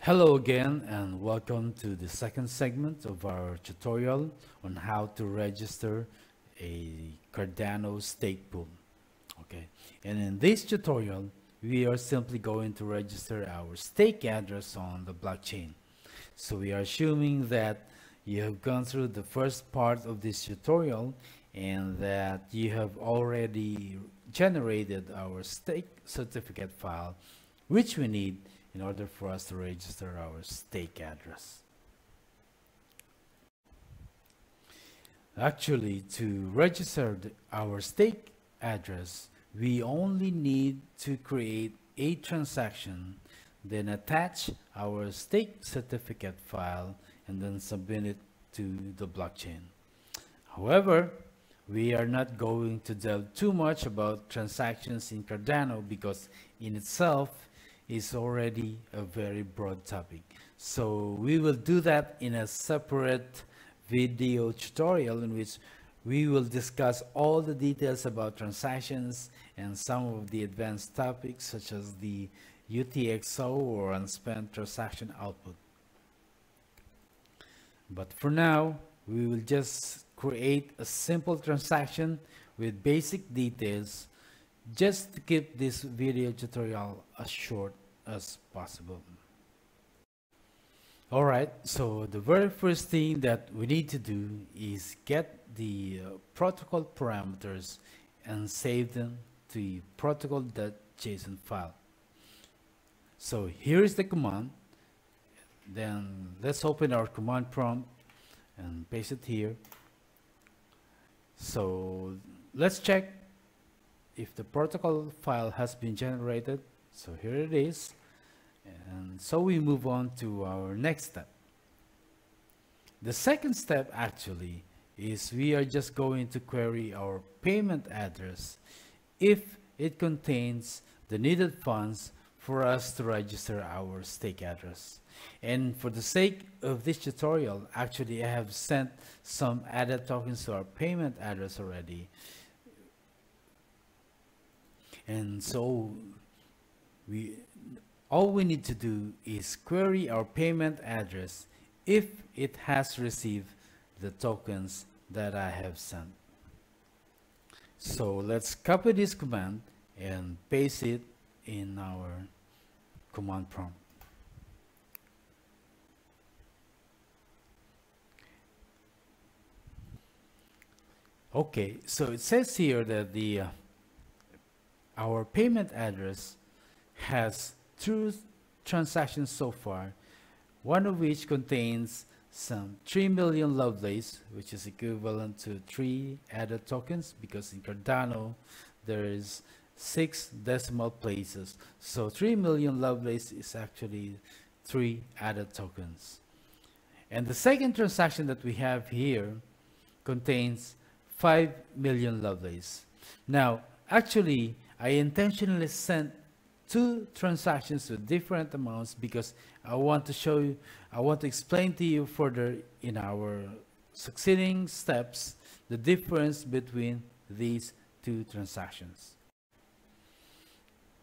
Hello again and welcome to the second segment of our tutorial on how to register a Cardano stake pool. Okay, and in this tutorial we are simply going to register our stake address on the blockchain. So we are assuming that you have gone through the first part of this tutorial and that you have already generated our stake certificate file, which we need in order for us to register our stake address. Actually, to register our stake address, we only need to create a transaction, then attach our stake certificate file, and then submit it to the blockchain. However, we are not going to delve too much about transactions in Cardano because in itself is already a very broad topic. So we will do that in a separate video tutorial in which we will discuss all the details about transactions and some of the advanced topics such as the UTxO or unspent transaction output. But for now, we will just create a simple transaction with basic details just to keep this video tutorial as short as possible. Alright, so the very first thing that we need to do is get the protocol parameters and save them to the protocol.json file. So here is the command. Then let's open our command prompt and paste it here. So let's check if the protocol file has been generated. So here it is. And so we move on to our next step. The second step actually is we are just going to query our payment address if it contains the needed funds for us to register our stake address. And for the sake of this tutorial, actually I have sent some added tokens to our payment address already. And so all we need to do is query our payment address if it has received the tokens that I have sent. So let's copy this command and paste it in our command prompt. Okay, so it says here that our payment address has 2 transactions so far, one of which contains some 3 million Lovelace, which is equivalent to 3 added tokens, because in Cardano there is 6 decimal places. So 3 million Lovelace is actually 3 added tokens. And the second transaction that we have here contains 5 million Lovelace. Now, actually, I intentionally sent 2 transactions with different amounts because I want to show you, I want to explain to you further in our succeeding steps the difference between these 2 transactions.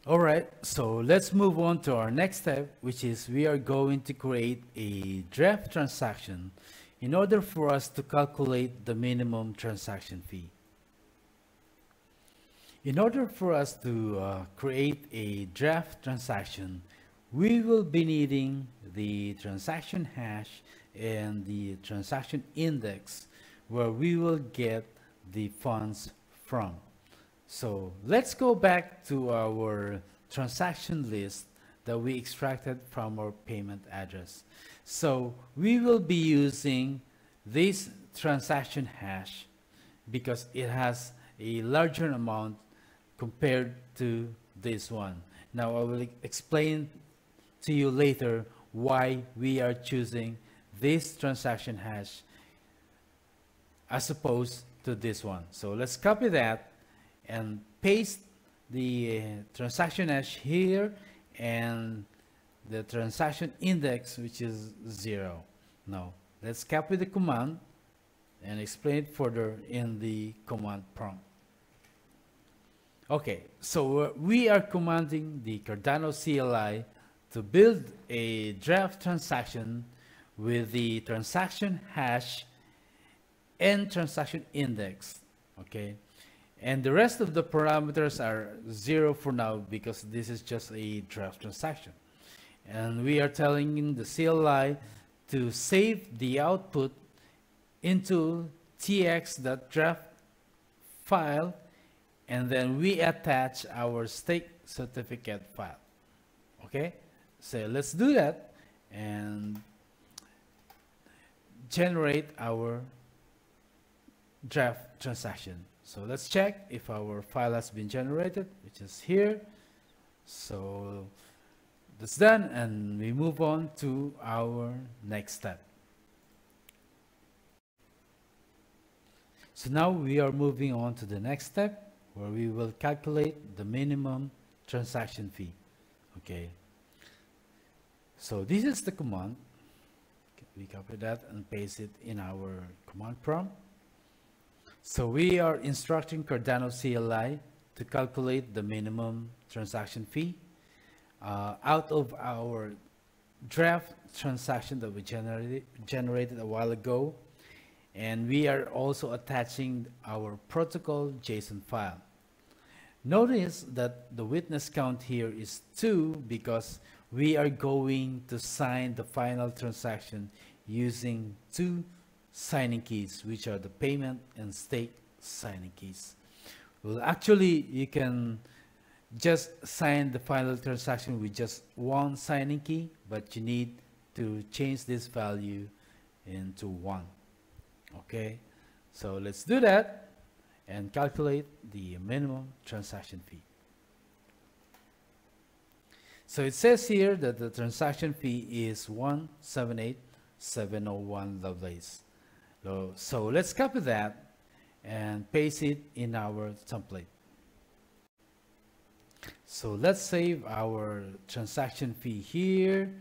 Alright, so let's move on to our next step, which is we are going to create a draft transaction in order for us to calculate the minimum transaction fee. In order for us to create a draft transaction, we will be needing the transaction hash and the transaction index where we will get the funds from. So let's go back to our transaction list that we extracted from our payment address. So we will be using this transaction hash because it has a larger amount compared to this one. Now I will explain to you later why we are choosing this transaction hash as opposed to this one. So let's copy that and paste the transaction hash here and the transaction index, which is 0. Now let's copy the command and explain it further in the command prompt. Okay, so we are commanding the Cardano CLI to build a draft transaction with the transaction hash and transaction index. Okay, and the rest of the parameters are 0 for now because this is just a draft transaction, and we are telling the CLI to save the output into tx.draft file, and then we attach our stake certificate file. Okay, so let's do that and generate our draft transaction. So let's check if our file has been generated, which is here. So that's done, and we move on to our next step. So now we are moving on to the next step, where we will calculate the minimum transaction fee. Okay, so this is the command. We copy that and paste it in our command prompt. So we are instructing Cardano CLI to calculate the minimum transaction fee out of our draft transaction that we generated a while ago. And we are also attaching our protocol JSON file. Notice that the witness count here is 2 because we are going to sign the final transaction using 2 signing keys, which are the payment and stake signing keys. Well, actually, you can just sign the final transaction with just 1 signing key, but you need to change this value into 1. Okay, so let's do that and calculate the minimum transaction fee. So it says here that the transaction fee is 178,701 Lovelace. So let's copy that and paste it in our template. So let's save our transaction fee here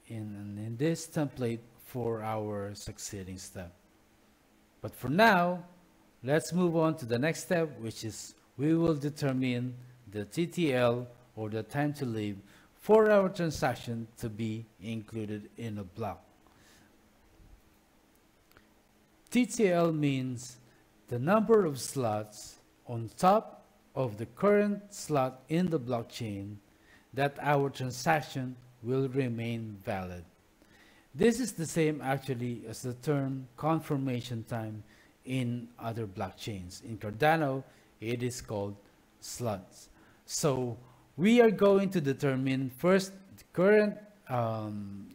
in this template for our succeeding step. But for now, let's move on to the next step, which is we will determine the TTL, or the time to live, for our transaction to be included in a block. TTL means the number of slots on top of the current slot in the blockchain that our transaction will remain valid. This is the same actually as the term confirmation time in other blockchains. In Cardano, it is called slots. So we are going to determine first the current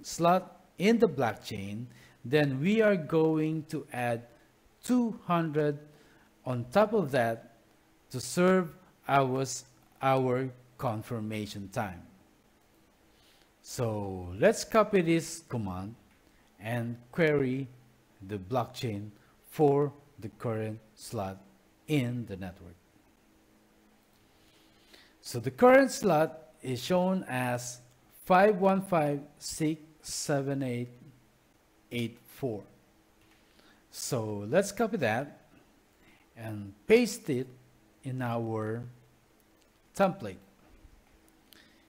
slot in the blockchain. Then we are going to add 200 on top of that to serve our confirmation time. So let's copy this command and query the blockchain for the current slot in the network. So the current slot is shown as 515,678,84. So let's copy that and paste it in our template.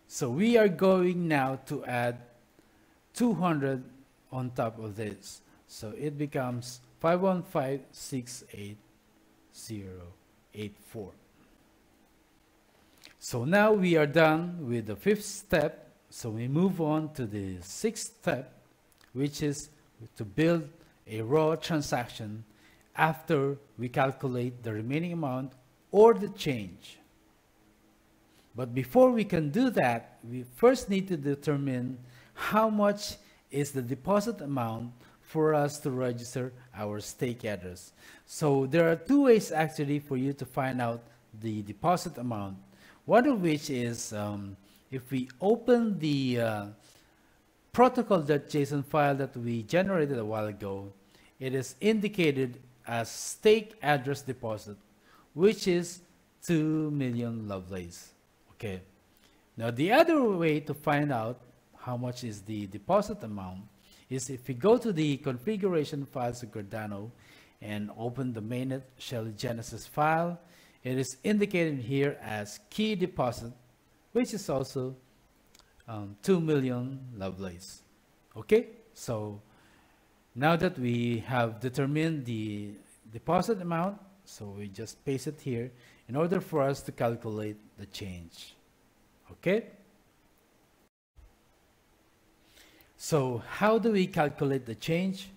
So we are going now to add 200 on top of this. So it becomes 515,680,84. So now we are done with the 5th step. So we move on to the 6th step, which is to build a raw transaction after we calculate the remaining amount or the change. But before we can do that, we first need to determine how much is the deposit amount for us to register our stake address. So there are 2 ways actually for you to find out the deposit amount. One of which is if we open the protocol.json file that we generated a while ago, it is indicated as stake address deposit, which is 2 million Lovelace. Okay. Now the other way to find out how much is the deposit amount is if we go to the configuration files of Cardano and open the mainnet shell genesis file. It is indicated here as key deposit, which is also 2 million Lovelace. Okay, so now that we have determined the deposit amount, so we just paste it here in order for us to calculate the change. Okay, so how do we calculate the change?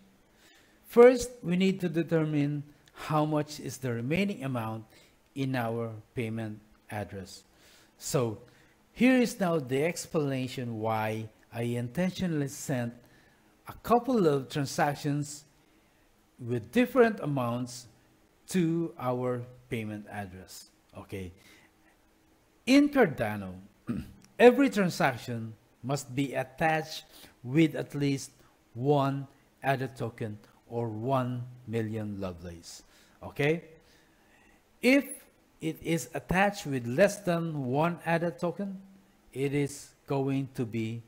First, we need to determine how much is the remaining amount in our payment address. So here is now the explanation why I intentionally sent a couple of transactions with different amounts to our payment address. Okay, in Cardano, every transaction must be attached with at least one added token or 1 million Lovelace. Okay, if it is attached with less than one added token, it is going to be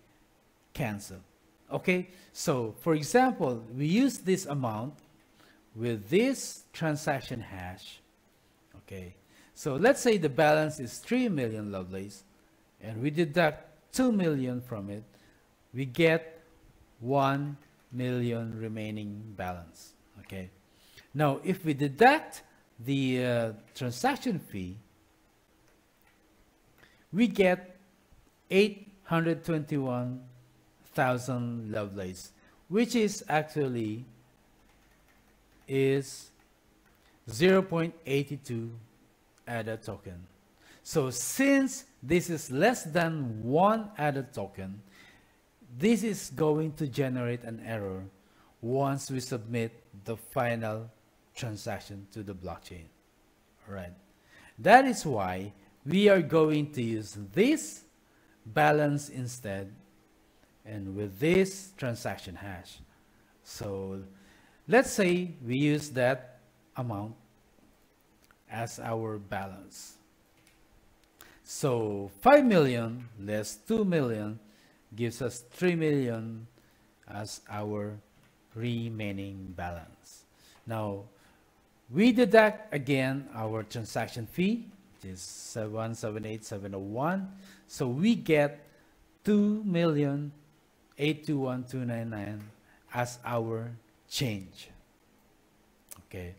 canceled. Okay, so for example, we use this amount with this transaction hash. Okay, so let's say the balance is 3 million Lovelace and we deduct 2 million from it, we get 1 million remaining balance. Okay, now if we deduct the transaction fee, we get 821,000 Lovelace, which is actually is 0.82 added token. So since this is less than one added token, this is going to generate an error once we submit the final transaction to the blockchain. All right. That is why we are going to use this balance instead and with this transaction hash. So let's say we use that amount as our balance. So 5 million less 2 million gives us 3 million as our remaining balance. Now we deduct again our transaction fee, which is 178,701. So we get 2,821,299 as our change. Okay,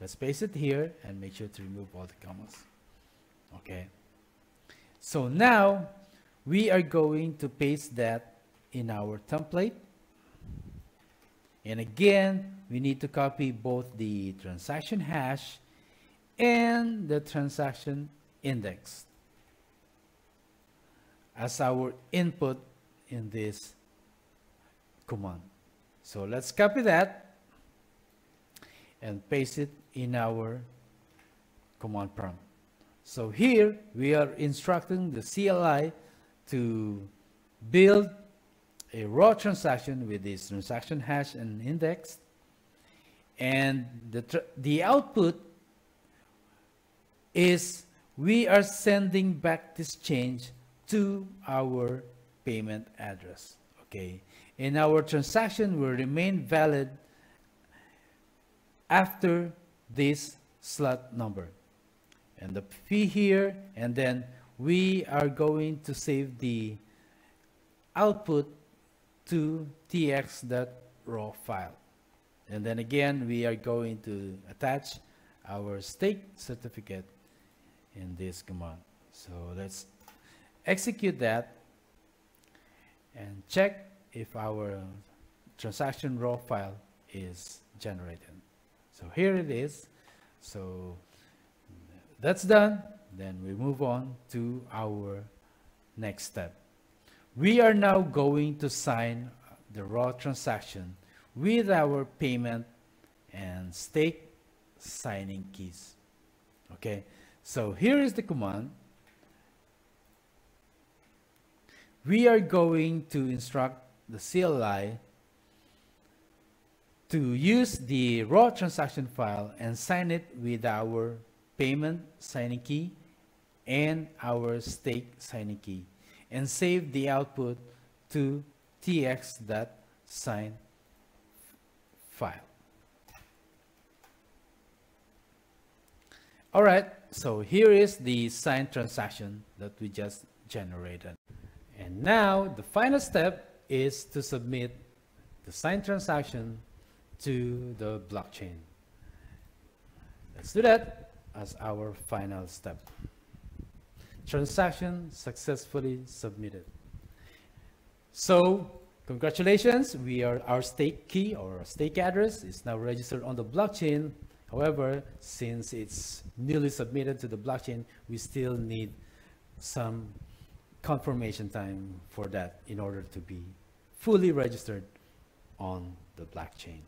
let's paste it here and make sure to remove all the commas. Okay, so now we are going to paste that in our template. And again, we need to copy both the transaction hash and the transaction index as our input in this command. So let's copy that and paste it in our command prompt. So here we are instructing the CLI to build a raw transaction with this transaction hash and index, and the output is we are sending back this change to our payment address. Okay, and our transaction will remain valid after this slot number and the fee here, and then we are going to save the output to tx.raw file. And then again, we are going to attach our stake certificate in this command. So let's execute that and check if our transaction raw file is generated. So here it is. So that's done. Then we move on to our next step. We are now going to sign the raw transaction with our payment and stake signing keys. Okay, so here is the command. We are going to instruct the CLI to use the raw transaction file and sign it with our payment signing key and our stake signing key, and save the output to tx.sign file. All right, so here is the signed transaction that we just generated. And now the final step is to submit the signed transaction to the blockchain. Let's do that as our final step. Transaction successfully submitted. So congratulations, our stake key or stake address is now registered on the blockchain. However, since it's newly submitted to the blockchain, we still need some confirmation time for that in order to be fully registered on the blockchain.